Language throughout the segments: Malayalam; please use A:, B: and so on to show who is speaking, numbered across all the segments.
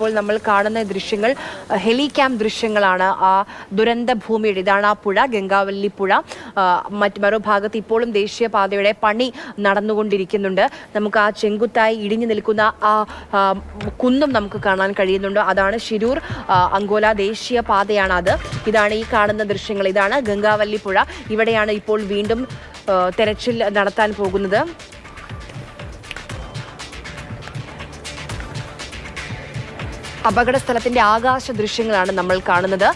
A: ഇപ്പോൾ നമ്മൾ കാണുന്ന ദൃശ്യങ്ങൾ ഹെലിക്യാം ദൃശ്യങ്ങളാണ്. ആ ദുരന്ത ഭൂമിയുടെ ഇതാണ് ആ പുഴ, ഗംഗാവല്ലി പുഴ. മറുഭാഗത്ത് ഇപ്പോഴും ദേശീയപാതയുടെ പണി നടന്നുകൊണ്ടിരിക്കുന്നുണ്ട്. നമുക്ക് ആ ചെങ്കുത്തായി ഇടിഞ്ഞു നിൽക്കുന്ന ആ കുന്നും നമുക്ക് കാണാൻ കഴിയുന്നുണ്ട്. അതാണ് ശിരൂർ അങ്കോല ദേശീയപാതയാണ് അത്. ഇതാണ് ഈ കാണുന്ന ദൃശ്യങ്ങൾ. ഇതാണ് ഗംഗാവല്ലി പുഴ. ഇവിടെയാണ് ഇപ്പോൾ വീണ്ടും തെരച്ചിൽ നടത്താൻ പോകുന്നത്. അപകട സ്ഥലത്തിന്റെ ആകാശ ദൃശ്യങ്ങളാണ് നമ്മൾ കാണുന്നത്.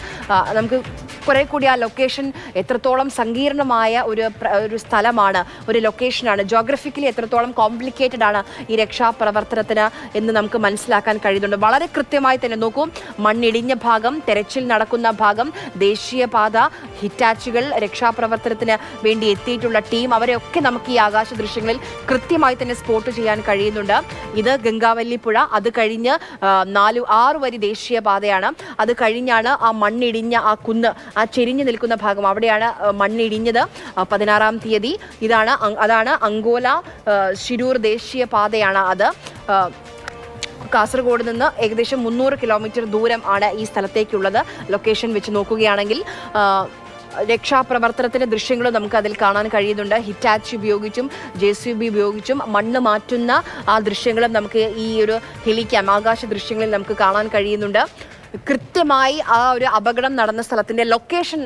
A: നമുക്ക് കുറെ കൂടി ആ ലൊക്കേഷൻ എത്രത്തോളം സങ്കീർണമായ ഒരു സ്ഥലമാണ്, ഒരു ലൊക്കേഷനാണ്, ജോഗ്രഫിക്കലി എത്രത്തോളം കോംപ്ലിക്കേറ്റഡ് ആണ് ഈ രക്ഷാപ്രവർത്തനത്തിന് എന്ന് നമുക്ക് മനസ്സിലാക്കാൻ കഴിയുന്നുണ്ട്. വളരെ കൃത്യമായി തന്നെ നോക്കൂ, മണ്ണിടിഞ്ഞ ഭാഗം, തെരച്ചിൽ നടക്കുന്ന ഭാഗം, ദേശീയപാത, ഹിറ്റാച്ചുകൾ, രക്ഷാപ്രവർത്തനത്തിന് വേണ്ടി എത്തിയിട്ടുള്ള ടീം, അവരെയൊക്കെ നമുക്ക് ഈ ആകാശ ദൃശ്യങ്ങളിൽ കൃത്യമായി തന്നെ സ്പോട്ട് ചെയ്യാൻ കഴിയുന്നുണ്ട്. ഇത് ഗംഗാവല്ലി പുഴ, അത് കഴിഞ്ഞ് 4-6 വരി ദേശീയപാതയാണ്. അത് കഴിഞ്ഞാണ് ആ മണ്ണിടിഞ്ഞ ആ കുന്ന്, ആ ചെരിഞ്ഞു നിൽക്കുന്ന ഭാഗം, അവിടെയാണ് മണ്ണിടിഞ്ഞത് 16-ാം തീയതി. അതാണ് അങ്കോല ശിരൂർ ദേശീയപാതയാണ് അത്. കാസർഗോഡ് നിന്ന് ഏകദേശം 300 കിലോമീറ്റർ ദൂരം ആണ് ഈ സ്ഥലത്തേക്കുള്ളത്. ലൊക്കേഷൻ വെച്ച് നോക്കുകയാണെങ്കിൽ രക്ഷാപ്രവർത്തനത്തിന്റെ ദൃശ്യങ്ങളും നമുക്ക് അതിൽ കാണാൻ കഴിയുന്നുണ്ട്. ഹിറ്റാച്ച് ഉപയോഗിച്ചും JCB ഉപയോഗിച്ചും മണ്ണ് മാറ്റുന്ന ആ ദൃശ്യങ്ങളും നമുക്ക് ഈ ഒരു ഹെലിക്യാം ആകാശ ദൃശ്യങ്ങളിൽ നമുക്ക് കാണാൻ കഴിയുന്നുണ്ട്. കൃത്യമായി ആ ഒരു അപകടം നടന്ന സ്ഥലത്തിന്റെ ലൊക്കേഷൻ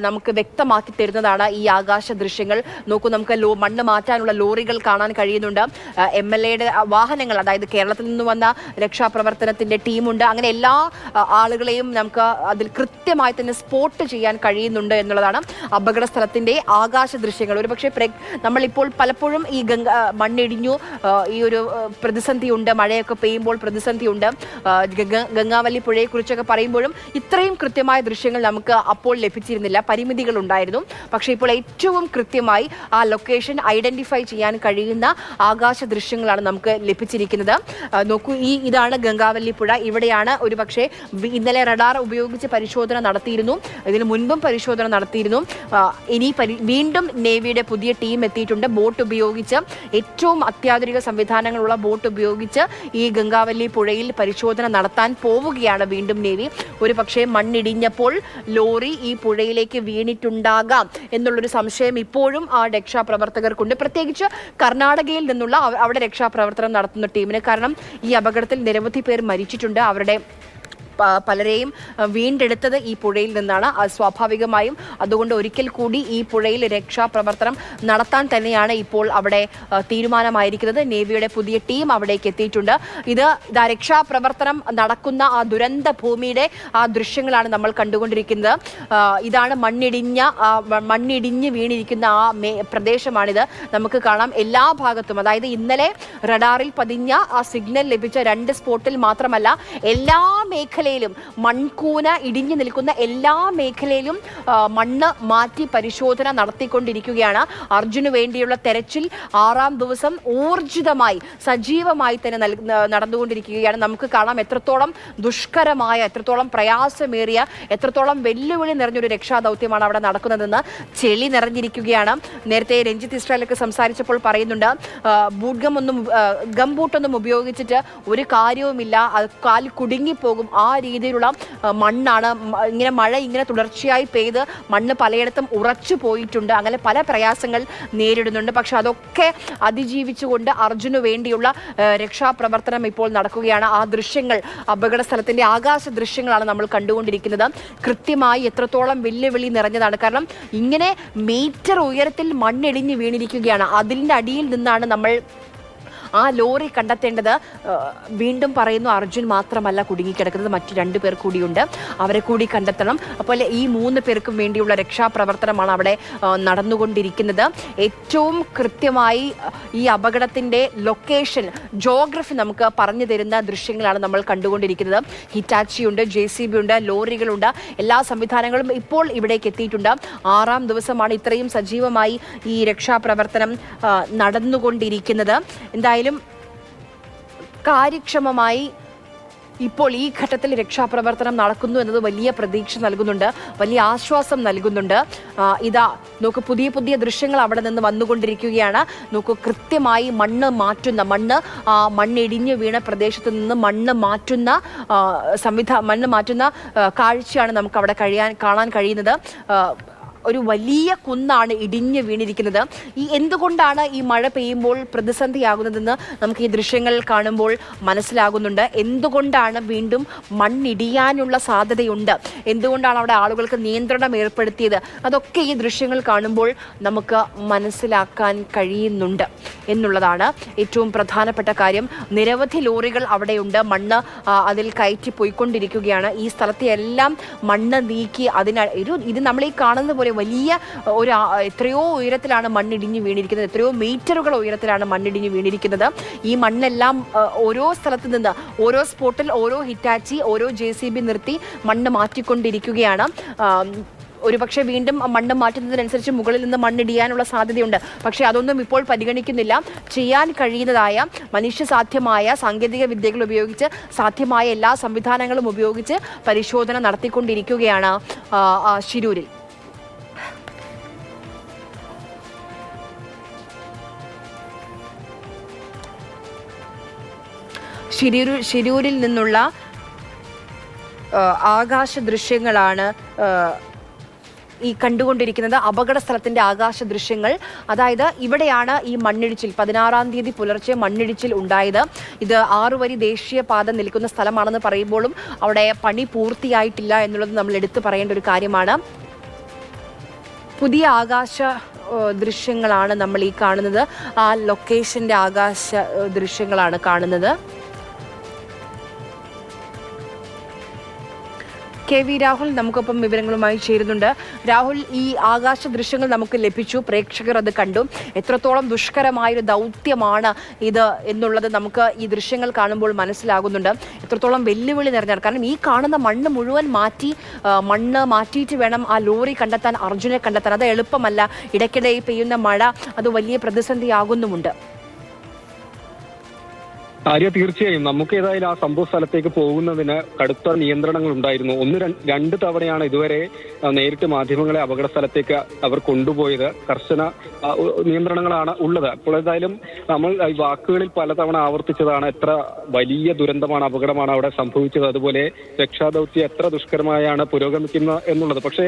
A: നമുക്ക് വ്യക്തമാക്കി തരുന്നതാണ് ഈ ആകാശ ദൃശ്യങ്ങൾ. നോക്കൂ, നമുക്ക് മണ്ണ് മാറ്റാനുള്ള ലോറികൾ കാണാൻ കഴിയുന്നുണ്ട്. MLAയുടെ വാഹനങ്ങൾ, അതായത് കേരളത്തിൽ നിന്ന് വന്ന രക്ഷാപ്രവർത്തനത്തിന്റെ ടീമുണ്ട്. അങ്ങനെ എല്ലാ ആളുകളെയും നമുക്ക് അതിൽ കൃത്യമായി തന്നെ സ്പോട്ട് ചെയ്യാൻ കഴിയുന്നുണ്ട് എന്നുള്ളതാണ് അപകട സ്ഥലത്തിന്റെ ആകാശ ദൃശ്യങ്ങൾ. ഒരുപക്ഷെ നമ്മളിപ്പോൾ പലപ്പോഴും ഈ മണ്ണിടിഞ്ഞു, ഈ ഒരു പ്രതിസന്ധിയുണ്ട്, മഴയൊക്കെ പെയ്യുമ്പോൾ പ്രതിസന്ധിയുണ്ട്, ഗംഗാവല്ലി പുഴയെക്കുറിച്ച് പറയുമ്പോഴും ഇത്രയും കൃത്യമായ ദൃശ്യങ്ങൾ നമുക്ക് അപ്പോൾ ലഭിച്ചിരുന്നില്ല, പരിമിതികൾ ഉണ്ടായിരുന്നു. പക്ഷേ ഇപ്പോൾ ഏറ്റവും കൃത്യമായി ആ ലൊക്കേഷൻ ഐഡന്റിഫൈ ചെയ്യാൻ കഴിയുന്ന ആകാശ ദൃശ്യങ്ങളാണ് നമുക്ക് ലഭിച്ചിരിക്കുന്നത്. നോക്കൂ, ഇതാണ് ഗംഗാവല്ലി പുഴ. ഇവിടെയാണ് ഒരുപക്ഷെ ഇന്നലെ റഡാർ ഉപയോഗിച്ച് പരിശോധന നടത്തിയിരുന്നു, ഇതിന് മുൻപും പരിശോധന നടത്തിയിരുന്നു. ഇനി വീണ്ടും നേവിയുടെ പുതിയ ടീം എത്തിയിട്ടുണ്ട്. ബോട്ട് ഉപയോഗിച്ച്, ഏറ്റവും അത്യാധുനിക സംവിധാനങ്ങളുള്ള ബോട്ട് ഉപയോഗിച്ച് ഈ ഗംഗാവല്ലി പുഴയിൽ പരിശോധന നടത്താൻ പോവുകയാണ് വീണ്ടും നേവി. ഒരു പക്ഷേ മണ്ണിടിഞ്ഞപ്പോൾ ലോറി ഈ പുഴയിലേക്ക് വീണിട്ടുണ്ടാകാം എന്നുള്ളൊരു സംശയം ഇപ്പോഴും ആ രക്ഷാപ്രവർത്തകർക്കുണ്ട്, പ്രത്യേകിച്ച് കർണാടകയിൽ നിന്നുള്ള അവിടെ രക്ഷാപ്രവർത്തനം നടത്തുന്ന ടീമിന്. കാരണം ഈ അപകടത്തിൽ നിരവധി പേർ മരിച്ചിട്ടുണ്ട്. അവരുടെ പലരെയും വീണ്ടെടുത്തത് ഈ പുഴയിൽ നിന്നാണ്. സ്വാഭാവികമായും അതുകൊണ്ട് ഒരിക്കൽ കൂടി ഈ പുഴയിൽ രക്ഷാപ്രവർത്തനം നടത്താൻ തന്നെയാണ് ഇപ്പോൾ അവിടെ തീരുമാനമായിരിക്കുന്നത്. നേവിയുടെ പുതിയ ടീം അവിടേക്ക് എത്തിയിട്ടുണ്ട്. ഇതാ രക്ഷാപ്രവർത്തനം നടക്കുന്ന ആ ദുരന്ത ഭൂമിയുടെ ആ ദൃശ്യങ്ങളാണ് നമ്മൾ കണ്ടുകൊണ്ടിരിക്കുന്നത്. ഇതാണ് മണ്ണിടിഞ്ഞ് വീണിരിക്കുന്ന ആ പ്രദേശമാണിത്. നമുക്ക് കാണാം എല്ലാ ഭാഗത്തും, അതായത് ഇന്നലെ റഡാറിൽ പതിഞ്ഞ ആ സിഗ്നൽ ലഭിച്ച 2 സ്പോട്ടിൽ മാത്രമല്ല, എല്ലാ മേഖലയിലും മൺകൂന ഇടിഞ്ഞു നിൽക്കുന്ന എല്ലാ മേഖലയിലും മണ്ണ് മാറ്റി പരിശോധന നടത്തിക്കൊണ്ടിരിക്കുകയാണ്. അർജുന് വേണ്ടിയുള്ള തെരച്ചിൽ 6-ാം ദിവസം ഊർജിതമായി സജീവമായി തന്നെ നടന്നുകൊണ്ടിരിക്കുകയാണ്. നമുക്ക് കാണാം എത്രത്തോളം ദുഷ്കരമായ, എത്രത്തോളം പ്രയാസമേറിയ, എത്രത്തോളം വെല്ലുവിളി നിറഞ്ഞൊരു രക്ഷാദൗത്യമാണ് അവിടെ നടക്കുന്നതെന്ന്. ചെളി നിറഞ്ഞിരിക്കുകയാണ്. നേരത്തെ രഞ്ജിത്ത് ഇസ്രായേലൊക്കെ സംസാരിച്ചപ്പോൾ പറയുന്നുണ്ട്, ഗംബൂട്ടൊന്നും ഉപയോഗിച്ചിട്ട് ഒരു കാര്യവുമില്ല, കാൽ കുടുങ്ങിപ്പോകും, ആ രീതിയിലുള്ള മണ്ണാണ്. മഴ ഇങ്ങനെ തുടർച്ചയായി പെയ്ത് മണ്ണ് പലയിടത്തും ഉറച്ചു പോയിട്ടുണ്ട്. അങ്ങനെ പല പ്രയാസങ്ങൾ നേരിടുന്നുണ്ട്. പക്ഷെ അതൊക്കെ അതിജീവിച്ചുകൊണ്ട് അർജുന് വേണ്ടിയുള്ള രക്ഷാപ്രവർത്തനം ഇപ്പോൾ നടക്കുകയാണ്. ആ ദൃശ്യങ്ങൾ, അപകട സ്ഥലത്തിന്റെ ആകാശ ദൃശ്യങ്ങളാണ് നമ്മൾ കണ്ടുകൊണ്ടിരിക്കുന്നത്. കൃത്യമായി എത്രത്തോളം വെല്ലുവിളി നിറഞ്ഞതാണ്. കാരണം ഇങ്ങനെ മീറ്റർ ഉയരത്തിൽ മണ്ണിടിഞ്ഞ് വീണിരിക്കുകയാണ്. അതിൻ്റെ അടിയിൽ നിന്നാണ് നമ്മൾ ആ ലോറി കണ്ടെത്തേണ്ടത്. വീണ്ടും പറയുന്നു, അർജുൻ മാത്രമല്ല കുടുങ്ങിക്കിടക്കുന്നത്, മറ്റു 2 പേർ കൂടിയുണ്ട്, അവരെ കൂടി കണ്ടെത്തണം. അപ്പോൾ ഈ 3 പേർക്കും വേണ്ടിയുള്ള രക്ഷാപ്രവർത്തനമാണ് അവിടെ നടന്നുകൊണ്ടിരിക്കുന്നത്. ഏറ്റവും കൃത്യമായി ഈ അപകടത്തിൻ്റെ ലൊക്കേഷൻ, ജോഗ്രഫി നമുക്ക് പറഞ്ഞു തരുന്ന ദൃശ്യങ്ങളാണ് നമ്മൾ കണ്ടുകൊണ്ടിരിക്കുന്നത്. ഹിറ്റാച്ചിയുണ്ട്, JCB ഉണ്ട്, ലോറികളുണ്ട്, എല്ലാ സംവിധാനങ്ങളും ഇപ്പോൾ ഇവിടേക്ക് എത്തിയിട്ടുണ്ട്. 6-ാം ദിവസമാണ് ഇത്രയും സജീവമായി ഈ രക്ഷാപ്രവർത്തനം നടന്നുകൊണ്ടിരിക്കുന്നത്. എന്തായാലും കാര്യക്ഷമമായി ഇപ്പോൾ ഈ ഘട്ടത്തിൽ രക്ഷാപ്രവർത്തനം നടക്കുന്നു എന്നത് വലിയ പ്രതീക്ഷ നൽകുന്നുണ്ട്, വലിയ ആശ്വാസം നൽകുന്നുണ്ട്. ഇതാ നോക്കൂ, പുതിയ പുതിയ ദൃശ്യങ്ങൾ അവിടെ നിന്ന് വന്നുകൊണ്ടിരിക്കുകയാണ്. നോക്കൂ, കൃത്യമായി മണ്ണിടിഞ്ഞു വീണ പ്രദേശത്ത് നിന്ന് മണ്ണ് മാറ്റുന്ന കാഴ്ചയാണ് നമുക്ക് അവിടെ കാണാൻ കഴിയുന്നത്. ഒരു വലിയ കുന്നാണ് ഇടിഞ്ഞു വീണിരിക്കുന്നത്. എന്തുകൊണ്ടാണ് ഈ മഴ പെയ്യുമ്പോൾ പ്രതിസന്ധിയാകുന്നതെന്ന് നമുക്ക് ഈ ദൃശ്യങ്ങൾ കാണുമ്പോൾ മനസ്സിലാകുന്നുണ്ട്. എന്തുകൊണ്ടാണ് വീണ്ടും മണ്ണിടിയാനുള്ള സാധ്യതയുണ്ട്, എന്തുകൊണ്ടാണ് അവിടെ ആളുകൾക്ക് നിയന്ത്രണം ഏർപ്പെടുത്തിയത്, അതൊക്കെ ഈ ദൃശ്യങ്ങൾ കാണുമ്പോൾ നമുക്ക് മനസ്സിലാക്കാൻ കഴിയുന്നുണ്ട് എന്നുള്ളതാണ് ഏറ്റവും പ്രധാനപ്പെട്ട കാര്യം. നിരവധി ലോറികൾ അവിടെയുണ്ട്, മണ്ണ് അതിൽ കയറ്റി പോയിക്കൊണ്ടിരിക്കുകയാണ്. ഈ സ്ഥലത്തെ എല്ലാം മണ്ണ് നീക്കി ഇത് നമ്മൾ ഈ കാണുന്ന പോലെ വലിയ എത്രയോ ഉയരത്തിലാണ് മണ്ണിടിഞ്ഞ് വീണിരിക്കുന്നത്, എത്രയോ മീറ്ററുകൾ ഉയരത്തിലാണ് മണ്ണിടിഞ്ഞ് വീണിരിക്കുന്നത്. ഈ മണ്ണെല്ലാം ഓരോ സ്ഥലത്ത് നിന്ന്, ഓരോ സ്പോട്ടിൽ ഓരോ ഹിറ്റാച്ചി, ഓരോ JCB നിർത്തി മണ്ണ് മാറ്റിക്കൊണ്ടിരിക്കുകയാണ്. ഒരുപക്ഷെ വീണ്ടും മണ്ണ് മാറ്റുന്നതിനനുസരിച്ച് മുകളിൽ നിന്ന് മണ്ണിടിയാനുള്ള സാധ്യതയുണ്ട്. പക്ഷേ അതൊന്നും ഇപ്പോൾ പരിഗണിക്കുന്നില്ല. ചെയ്യാൻ കഴിയുന്നതായ മനുഷ്യസാധ്യമായ സാങ്കേതിക വിദ്യകൾ ഉപയോഗിച്ച് സാധ്യമായ എല്ലാ സംവിധാനങ്ങളും ഉപയോഗിച്ച് പരിശോധന നടത്തിക്കൊണ്ടിരിക്കുകയാണ് ശിരൂരിൽ. ശിരൂരിൽ നിന്നുള്ള ആകാശ ദൃശ്യങ്ങളാണ് ഈ കണ്ടുകൊണ്ടിരിക്കുന്നത്. അപകട സ്ഥലത്തിന്റെ ആകാശ ദൃശ്യങ്ങൾ. അതായത് ഇവിടെയാണ് ഈ മണ്ണിടിച്ചിൽ 16-ാം തീയതി പുലർച്ചെ മണ്ണിടിച്ചിൽ ഉണ്ടായത്. ഇത് 6 വരി ദേശീയപാത നിൽക്കുന്ന സ്ഥലമാണെന്ന് പറയുമ്പോഴും അവിടെ പണി പൂർത്തിയായിട്ടില്ല എന്നുള്ളത് നമ്മൾ എടുത്തു പറയേണ്ട ഒരു കാര്യമാണ്. പുതിയ ആകാശ ദൃശ്യങ്ങളാണ് നമ്മൾ ഈ കാണുന്നത്. ആ ലൊക്കേഷന്റെ ആകാശ ദൃശ്യങ്ങളാണ് കാണുന്നത്. KV രാഹുൽ നമുക്കൊപ്പം വിവരങ്ങളുമായി ചേരുന്നുണ്ട്. രാഹുൽ, ഈ ആകാശ ദൃശ്യങ്ങൾ നമുക്ക് ലഭിച്ചു, പ്രേക്ഷകർ അത് കണ്ടു. എത്രത്തോളം ദുഷ്കരമായൊരു ദൗത്യമാണ് ഇത് എന്നുള്ളത് നമുക്ക് ഈ ദൃശ്യങ്ങൾ കാണുമ്പോൾ മനസ്സിലാകുന്നുണ്ട്. എത്രത്തോളം വെല്ലുവിളി നിറഞ്ഞാണ്. കാരണം ഈ കാണുന്ന മണ്ണ് മുഴുവൻ മാറ്റിയിട്ട് വേണം ആ ലോറി കണ്ടെത്താൻ, അർജുനെ കണ്ടെത്താൻ. അത് എളുപ്പമല്ല. ഇടയ്ക്കിടെ പെയ്യുന്ന മഴ അത് വലിയ പ്രതിസന്ധിയാകുന്നുമുണ്ട്.
B: തീർച്ചയായും നമുക്ക് ഏതായാലും ആ സംഭവ സ്ഥലത്തേക്ക് പോകുന്നതിന് കടുത്ത നിയന്ത്രണങ്ങൾ ഉണ്ടായിരുന്നു. രണ്ട് തവണയാണ് ഇതുവരെ നേരിട്ട് മാധ്യമങ്ങളെ അപകട സ്ഥലത്തേക്ക് അവർ കൊണ്ടുപോയത്. കർശന നിയന്ത്രണങ്ങളാണ് ഉള്ളത്. അപ്പോൾ ഏതായാലും നമ്മൾ വാക്കുകളിൽ പലതവണ ആവർത്തിച്ചതാണ് എത്ര വലിയ ദുരന്തമാണ്, അപകടമാണ് അവിടെ സംഭവിച്ചത്, അതുപോലെ രക്ഷാദൗത്യം എത്ര ദുഷ്കരമായാണ് പുരോഗമിക്കുന്നത് എന്നുള്ളത്. പക്ഷേ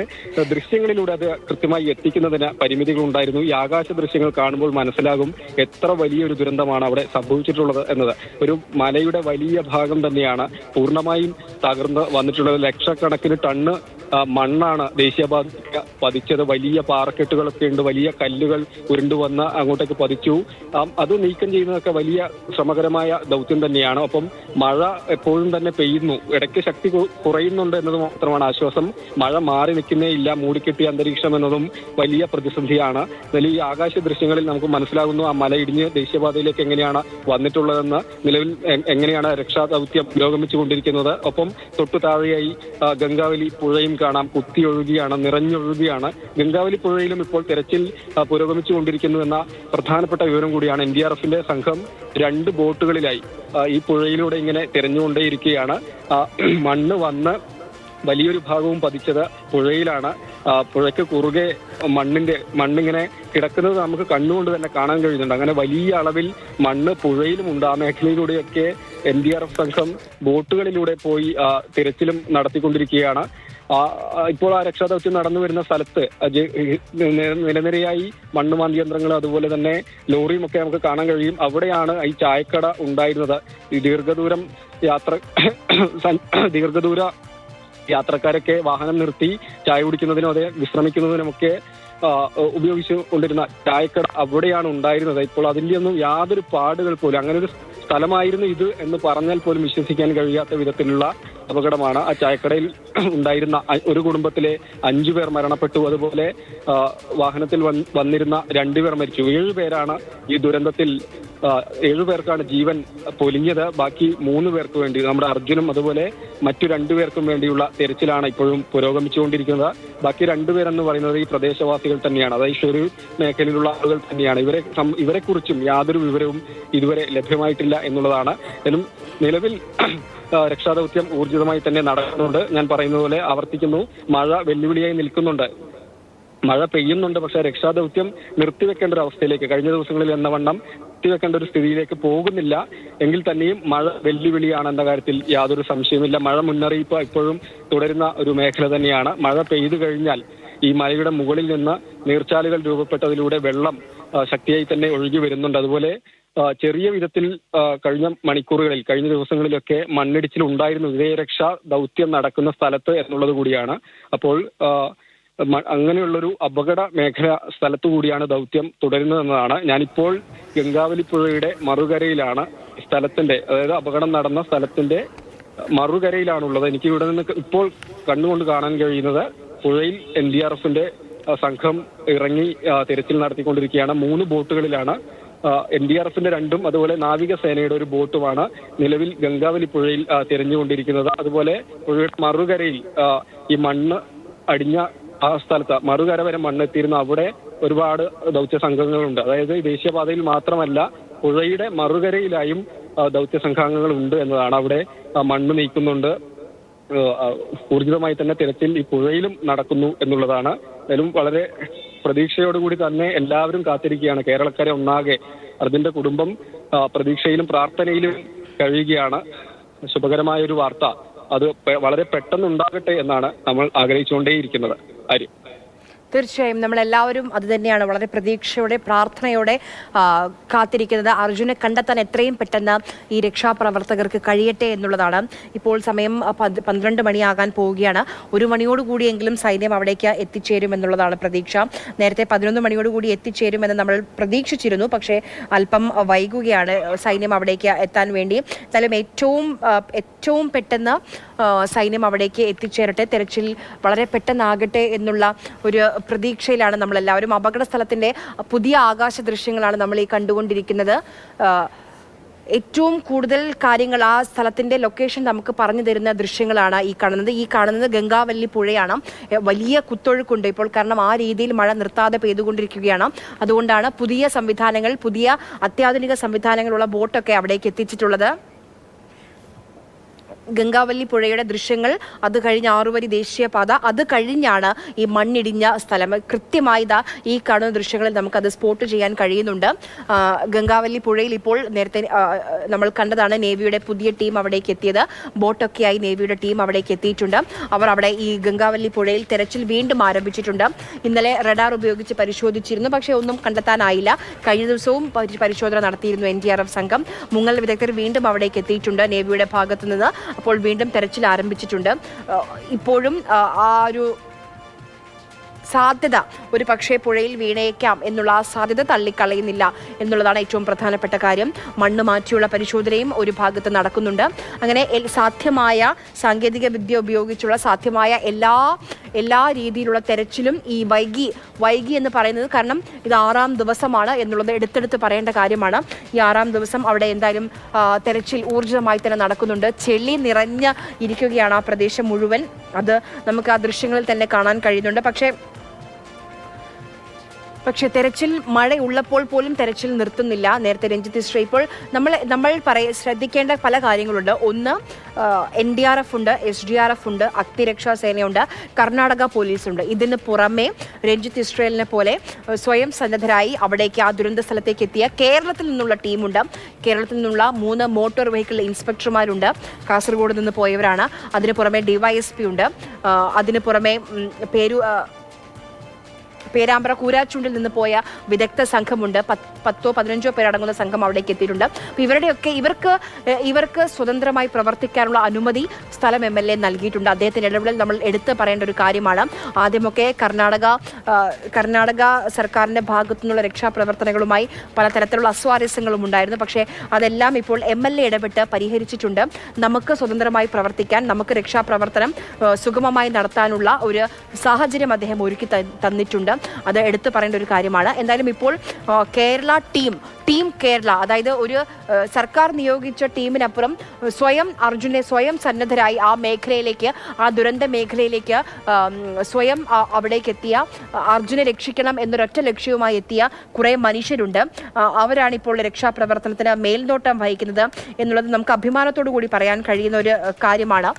B: ദൃശ്യങ്ങളിലൂടെ അത് കൃത്യമായി എത്തിക്കുന്നതിന് പരിമിതികൾ ഉണ്ടായിരുന്നു. ഈ ആകാശ ദൃശ്യങ്ങൾ കാണുമ്പോൾ മനസ്സിലാകും എത്ര വലിയൊരു ദുരന്തമാണ് അവിടെ സംഭവിച്ചിട്ടുള്ളത് എന്നത്. ഒരു മലയുടെ വലിയ ഭാഗം തന്നെയാണ് പൂർണ്ണമായും തകർന്ന് വന്നിട്ടുള്ളത്. ലക്ഷക്കണക്കിന് ടണ്ണ് മണ്ണാണ് ദേശീയപാത പതിച്ചത്. വലിയ പാറക്കെട്ടുകളൊക്കെ ഉണ്ട്, വലിയ കല്ലുകൾ ഉരുണ്ടുവന്ന് അങ്ങോട്ടേക്ക് പതിച്ചു. അത് നീക്കം ചെയ്യുന്നതൊക്കെ വലിയ ശ്രമകരമായ ദൗത്യം തന്നെയാണ്. ഒപ്പം മഴ എപ്പോഴും തന്നെ പെയ്യുന്നു, ഇടയ്ക്ക് ശക്തി കുറയുന്നുണ്ട് എന്നത് മാത്രമാണ് ആശ്വാസം. മഴ മാറി നിൽക്കുന്നേ ഇല്ല, മൂടിക്കെട്ടിയ അന്തരീക്ഷം എന്നതും വലിയ പ്രതിസന്ധിയാണ്. എന്നാൽ ഈ ആകാശ ദൃശ്യങ്ങളിൽ നമുക്ക് മനസ്സിലാകുന്നു ആ മല ഇടിഞ്ഞ് ദേശീയപാതയിലേക്ക് എങ്ങനെയാണ് വന്നിട്ടുള്ളതെന്ന്, നിലവിൽ എങ്ങനെയാണ് രക്ഷാദൗത്യം പുരോഗമിച്ചുകൊണ്ടിരിക്കുന്നത്. ഒപ്പം തൊട്ടു താഴെയായി ഗംഗാവലി പുഴയും കാണാം, കുത്തിയൊഴുകിയാണ്, നിറഞ്ഞൊഴുകിയാണ്. ഗംഗാവലി പുഴയിലും ഇപ്പോൾ തെരച്ചിൽ പുരോഗമിച്ചുകൊണ്ടിരിക്കുന്നു എന്ന പ്രധാനപ്പെട്ട വിവരം കൂടിയാണ്. NDRFന്റെ സംഘം 2 ബോട്ടുകളിലായി ഈ പുഴയിലൂടെ ഇങ്ങനെ തിരഞ്ഞുകൊണ്ടേയിരിക്കുകയാണ്. മണ്ണ് വന്ന് വലിയൊരു ഭാഗവും പതിച്ചത് പുഴയിലാണ്. പുഴയ്ക്ക് കുറുകെ മണ്ണിങ്ങനെ കിടക്കുന്നത് നമുക്ക് കണ്ണുകൊണ്ട് തന്നെ കാണാൻ കഴിയുന്നുണ്ട്. അങ്ങനെ വലിയ അളവിൽ മണ്ണ് പുഴയിലുമുണ്ട്. ആ മേഖലയിലൂടെയൊക്കെ NDRF സംഘം ബോട്ടുകളിലൂടെ പോയി തിരച്ചിലും നടത്തിക്കൊണ്ടിരിക്കുകയാണ്. ഇപ്പോൾ ആ രക്ഷാദൗത്യം നടന്നു വരുന്ന സ്ഥലത്ത് നിരനിരയായി മണ്ണുമാന്തി യന്ത്രങ്ങൾ അതുപോലെ തന്നെ ലോറിയും ഒക്കെ നമുക്ക് കാണാൻ കഴിയും. അവിടെയാണ് ഈ ചായക്കട ഉണ്ടായിരുന്നത്. ഈ ദീർഘദൂര യാത്രക്കാരൊക്കെ വാഹനം നിർത്തി ചായ കുടിക്കുന്നതിനോ അതെ വിശ്രമിക്കുന്നതിനുമൊക്കെ ഉപയോഗിച്ചു കൊണ്ടിരുന്ന ചായക്കട അവിടെയാണ് ഉണ്ടായിരുന്നത്. ഇപ്പോൾ അതിൻ്റെ ഒന്നും യാതൊരു പാടുകൾ പോലും, അങ്ങനെ ഒരു സ്ഥലമായിരുന്നു ഇത് എന്ന് പറഞ്ഞാൽ പോലും വിശ്വസിക്കാൻ കഴിയാത്ത വിധത്തിലുള്ള അപകടമാണ്. ആ ചായക്കടയിൽ ഉണ്ടായിരുന്ന ഒരു കുടുംബത്തിലെ 5 പേർ മരണപ്പെട്ടു. അതുപോലെ വാഹനത്തിൽ വന്നിരുന്ന 2 പേർ മരിച്ചു. 7 പേരാണ് ഈ ദുരന്തത്തിൽ 7 പേർക്കാണ് ജീവൻ പൊലിഞ്ഞത്. ബാക്കി 3 പേർക്ക് വേണ്ടി, നമ്മുടെ അർജുനും അതുപോലെ മറ്റു 2 പേർക്കും വേണ്ടിയുള്ള തെരച്ചിലാണ് ഇപ്പോഴും പുരോഗമിച്ചുകൊണ്ടിരിക്കുന്നത്. ബാക്കി 2 പേരെന്ന് പറയുന്നത് ഈ പ്രദേശവാസികൾ തന്നെയാണ്, അതായത് ഷൊരൂർ മേഖലയിലുള്ള ആളുകൾ തന്നെയാണ്. ഇവരെക്കുറിച്ചും യാതൊരു വിവരവും ഇതുവരെ ലഭ്യമായിട്ടില്ല എന്നുള്ളതാണ്. നിലവിൽ രക്ഷാദൗത്യം ഊർജിതമായി തന്നെ നടക്കുന്നുണ്ട്. ഞാൻ പറയുന്നത് പോലെ ആവർത്തിക്കുന്നു, മഴ വെല്ലുവിളിയായി നിൽക്കുന്നുണ്ട്. മഴ പെയ്യുന്നുണ്ട്, പക്ഷേ രക്ഷാദൗത്യം നിർത്തിവെക്കേണ്ട ഒരു അവസ്ഥയിലേക്ക്, കഴിഞ്ഞ ദിവസങ്ങളിൽ എന്ന വണ്ണം നിർത്തിവെക്കേണ്ട ഒരു സ്ഥിതിയിലേക്ക് പോകുന്നില്ല. എങ്കിൽ തന്നെയും മഴ വെല്ലുവിളിയാണെന്ന കാര്യത്തിൽ യാതൊരു സംശയവുമില്ല. മഴ മുന്നറിയിപ്പ് ഇപ്പോഴും തുടരുന്ന ഒരു മേഖല തന്നെയാണ്. മഴ പെയ്തു കഴിഞ്ഞാൽ ഈ മലയുടെ മുകളിൽ നിന്ന് നീർച്ചാലുകൾ രൂപപ്പെട്ടതിലൂടെ വെള്ളം ശക്തിയായി തന്നെ ഒഴുകി വരുന്നുണ്ട്. അതുപോലെ ചെറിയ വിധത്തിൽ കഴിഞ്ഞ മണിക്കൂറുകളിൽ, കഴിഞ്ഞ ദിവസങ്ങളിലൊക്കെ മണ്ണിടിച്ചിൽ ഉണ്ടായിരുന്നു ഇതേ രക്ഷാ ദൗത്യം നടക്കുന്ന സ്ഥലത്ത് എന്നുള്ളത് കൂടിയാണ്. അപ്പോൾ അങ്ങനെയുള്ളൊരു അപകട മേഖല സ്ഥലത്തു കൂടിയാണ് ദൗത്യം തുടരുന്നതെന്നതാണ്. ഞാനിപ്പോൾ ഗംഗാവലി പുഴയുടെ മറുകരയിലാണ്. സ്ഥലത്തിന്റെ, അതായത് അപകടം നടന്ന സ്ഥലത്തിന്റെ മറുകരയിലാണുള്ളത്. എനിക്ക് ഇവിടെ നിന്ന് ഇപ്പോൾ കണ്ണുകൊണ്ട് കാണാൻ കഴിയുന്നത് പുഴയിൽ NDRFന്റെ സംഘം ഇറങ്ങി തിരച്ചിൽ നടത്തിക്കൊണ്ടിരിക്കുകയാണ്. 3 ബോട്ടുകളിലാണ്. NDRFന്റെ 2ഉം അതുപോലെ നാവികസേനയുടെ ഒരു ബോട്ടുമാണ് നിലവിൽ ഗംഗാവലി പുഴയിൽ തിരഞ്ഞുകൊണ്ടിരിക്കുന്നത്. അതുപോലെ പുഴയുടെ മറുകരയിൽ ഈ മണ്ണ് അടിഞ്ഞ ആ സ്ഥലത്ത് മറുകര വരെ മണ്ണെത്തിയിരുന്ന അവിടെ ഒരുപാട് ദൗത്യ സംഘങ്ങളുണ്ട്. അതായത് ദേശീയപാതയിൽ മാത്രമല്ല, പുഴയുടെ മറുകരയിലായും ദൗത്യ സംഘാംഗങ്ങൾ ഉണ്ട് എന്നതാണ്. അവിടെ മണ്ണ് നീക്കുന്നുണ്ട്. ഊർജിതമായി തന്നെ തിരച്ചിൽ ഈ പുഴയിലും നടക്കുന്നു എന്നുള്ളതാണ്. അതിലും വളരെ പ്രതീക്ഷയോടുകൂടി തന്നെ എല്ലാവരും കാത്തിരിക്കുകയാണ്. കേരളക്കര ഒന്നാകെ, അതിന്റെ കുടുംബം പ്രതീക്ഷയിലും പ്രാർത്ഥനയിലും കഴിയുകയാണ്. ശുഭകരമായ ഒരു വാർത്ത അത് വളരെ പെട്ടെന്ന് ഉണ്ടാകട്ടെ എന്നാണ് നമ്മൾ ആഗ്രഹിച്ചുകൊണ്ടേയിരിക്കുന്നത്. ആര്യ,
A: തീർച്ചയായും നമ്മളെല്ലാവരും അത് തന്നെയാണ് വളരെ പ്രതീക്ഷയോടെ പ്രാർത്ഥനയോടെ കാത്തിരിക്കുന്നത്. അർജുനെ കണ്ടെത്താൻ എത്രയും പെട്ടെന്ന് ഈ രക്ഷാപ്രവർത്തകർക്ക് കഴിയട്ടെ എന്നുള്ളതാണ്. ഇപ്പോൾ സമയം 12 മണിയാകാൻ പോവുകയാണ്. 1 മണിയോടുകൂടിയെങ്കിലും സൈന്യം അവിടേക്ക് എത്തിച്ചേരുമെന്നുള്ളതാണ് പ്രതീക്ഷ. നേരത്തെ 11 മണിയോടുകൂടി എത്തിച്ചേരുമെന്ന് നമ്മൾ പ്രതീക്ഷിച്ചിരുന്നു, പക്ഷേ അല്പം വൈകുകയാണ് സൈന്യം അവിടേക്ക് എത്താൻ വേണ്ടി. എന്തായാലും ഏറ്റവും പെട്ടെന്ന് സൈന്യം അവിടേക്ക് എത്തിച്ചേരട്ടെ, തെരച്ചിൽ വളരെ പെട്ടെന്നാകട്ടെ എന്നുള്ള ഒരു പ്രതീക്ഷയിലാണ് നമ്മളെല്ലാവരും. അപകട സ്ഥലത്തിന്റെ പുതിയ ആകാശ ദൃശ്യങ്ങളാണ് നമ്മൾ ഈ കണ്ടുകൊണ്ടിരിക്കുന്നത്. ഏറ്റവും കൂടുതൽ കാര്യങ്ങൾ ആ സ്ഥലത്തിന്റെ ലൊക്കേഷൻ നമുക്ക് പറഞ്ഞു തരുന്ന ദൃശ്യങ്ങളാണ് ഈ കാണുന്നത് ഗംഗാവല്ലി പുഴയാണ്. വലിയ കുത്തൊഴുക്കുണ്ട് ഇപ്പോൾ, കാരണം ആ രീതിയിൽ മഴ നിർത്താതെ പെയ്തുകൊണ്ടിരിക്കുകയാണ്. അതുകൊണ്ടാണ് പുതിയ അത്യാധുനിക സംവിധാനങ്ങളുള്ള ബോട്ടൊക്കെ അവിടേക്ക് എത്തിച്ചിട്ടുള്ളത്. ഗംഗാവല്ലി പുഴയുടെ ദൃശ്യങ്ങൾ, അത് കഴിഞ്ഞ് 6 വരി ദേശീയപാത, അത് കഴിഞ്ഞാണ് ഈ മണ്ണിടിഞ്ഞ സ്ഥലം. കൃത്യമായി ഈ കാണുന്ന ദൃശ്യങ്ങളിൽ നമുക്കത് സ്പോട്ട് ചെയ്യാൻ കഴിയുന്നുണ്ട്. ഗംഗാവല്ലി പുഴയിൽ ഇപ്പോൾ നേരത്തെ നമ്മൾ കണ്ടതാണ് നേവിയുടെ പുതിയ ടീം അവിടേക്ക് എത്തിയത്. ബോട്ടൊക്കെയായി നേവിയുടെ ടീം അവിടേക്ക് എത്തിയിട്ടുണ്ട്. അവർ അവിടെ ഈ ഗംഗാവല്ലി പുഴയിൽ തെരച്ചിൽ വീണ്ടും ആരംഭിച്ചിട്ടുണ്ട്. ഇന്നലെ റഡാർ ഉപയോഗിച്ച് പരിശോധിച്ചിരുന്നു, പക്ഷേ ഒന്നും കണ്ടെത്താനായില്ല. കഴിഞ്ഞ ദിവസവും പരിശോധന നടത്തിയിരുന്നു NDRF സംഘം. മുങ്ങൽ വിദഗ്ധർ വീണ്ടും അവിടേക്ക് എത്തിയിട്ടുണ്ട് നേവിയുടെ ഭാഗത്തു നിന്ന്. അപ്പോൾ വീണ്ടും തെരച്ചിൽ ആരംഭിച്ചിട്ടുണ്ട്. ഇപ്പോഴും ആ ഒരു സാധ്യത, ഒരു പക്ഷേ പുഴയിൽ വീണേക്കാം എന്നുള്ള ആ സാധ്യത തള്ളിക്കളയുന്നില്ല എന്നുള്ളതാണ് ഏറ്റവും പ്രധാനപ്പെട്ട കാര്യം. മണ്ണ് മാറ്റിയുള്ള പരിശോധനയും ഒരു ഭാഗത്ത് നടക്കുന്നുണ്ട്. അങ്ങനെ സാധ്യമായ സാങ്കേതിക വിദ്യ ഉപയോഗിച്ചുള്ള സാധ്യമായ എല്ലാ രീതിയിലുള്ള തെരച്ചിലും ഈ വൈകി എന്ന് പറയുന്നത്, കാരണം ഇത് 6ാം ദിവസമാണ് എന്നുള്ളത് എടുത്തെടുത്ത് പറയേണ്ട കാര്യമാണ്. ഈ 6ാം ദിവസം അവിടെ എന്തായാലും തെരച്ചിൽ ഊർജിതമായി തന്നെ നടക്കുന്നുണ്ട്. ചെളി നിറഞ്ഞ ഇരിക്കുകയാണ് ആ പ്രദേശം മുഴുവൻ. അത് നമുക്ക് ആ ദൃശ്യങ്ങളിൽ തന്നെ കാണാൻ കഴിയുന്നുണ്ട്. പക്ഷേ തെരച്ചിൽ മഴയുള്ളപ്പോൾ പോലും തെരച്ചിൽ നിർത്തുന്നില്ല. നേരത്തെ രഞ്ജിത്ത് ഇസ്ര, ഇപ്പോൾ നമ്മൾ ശ്രദ്ധിക്കേണ്ട പല കാര്യങ്ങളുണ്ട്. ഒന്ന്, NDRF ഉണ്ട്, SDRF ഉണ്ട്, അഗ്നിരക്ഷാ സേനയുണ്ട്, കർണാടക പോലീസുണ്ട്. ഇതിന് പുറമെ രഞ്ജിത്ത് ഇസ്രയേലിനെ പോലെ സ്വയം സന്നദ്ധരായി അവിടേക്ക് ആ ദുരന്ത സ്ഥലത്തേക്ക് എത്തിയ കേരളത്തിൽ നിന്നുള്ള ടീമുണ്ട്. കേരളത്തിൽ നിന്നുള്ള 3 മോട്ടോർ വെഹിക്കിൾ ഇൻസ്പെക്ടർമാരുണ്ട്, കാസർഗോഡ് നിന്ന് പോയവരാണ്. അതിന് പുറമെ DYSP ഉണ്ട്. അതിന് പുറമെ പേരാമ്പ്ര കൂരാച്ചുണ്ടിൽ നിന്ന് പോയ വിദഗ്ധ സംഘമുണ്ട്. 10-15 പേരടങ്ങുന്ന സംഘം അവിടേക്ക് എത്തിയിട്ടുണ്ട്. ഇവർക്ക് സ്വതന്ത്രമായി പ്രവർത്തിക്കാനുള്ള അനുമതി സ്ഥലം MLA നൽകിയിട്ടുണ്ട്. അദ്ദേഹത്തിന്റെ ഇടപെടൽ നമ്മൾ എടുത്ത് പറയേണ്ട ഒരു കാര്യമാണ്. ആദ്യമൊക്കെ കർണാടക സർക്കാരിന്റെ ഭാഗത്തു നിന്നുള്ള രക്ഷാപ്രവർത്തനങ്ങളുമായി പലതരത്തിലുള്ള അസ്വാരസ്യങ്ങളും ഉണ്ടായിരുന്നു. പക്ഷേ അതെല്ലാം ഇപ്പോൾ MLA ഇടപെട്ട് പരിഹരിച്ചിട്ടുണ്ട്. നമുക്ക് സ്വതന്ത്രമായി പ്രവർത്തിക്കാൻ, നമുക്ക് രക്ഷാപ്രവർത്തനം സുഗമമായി നടത്താനുള്ള ഒരു സാഹചര്യം അദ്ദേഹം ഒരുക്കി തന്നിട്ടുണ്ട്. അത് എടുത്തു പറയേണ്ട ഒരു കാര്യമാണ്. എന്തായാലും ഇപ്പോൾ കേരള ടീം കേരള, അതായത് ഒരു സർക്കാർ നിയോഗിച്ച ടീമിനപ്പുറം അർജുനെ സ്വയം സന്നദ്ധരായി ആ മേഖലയിലേക്ക്, ആ ദുരന്ത മേഖലയിലേക്ക് സ്വയം അവിടേക്ക് എത്തിയ, അർജുനെ രക്ഷിക്കണം എന്നൊരൊറ്റ ലക്ഷ്യവുമായി എത്തിയ കുറേ മനുഷ്യരുണ്ട്. അവരാണ് ഇപ്പോൾ രക്ഷാപ്രവർത്തനത്തിന് മേൽനോട്ടം വഹിക്കുന്നത് എന്നുള്ളത് നമുക്ക് അഭിമാനത്തോടു കൂടി പറയാൻ കഴിയുന്ന ഒരു കാര്യമാണ്.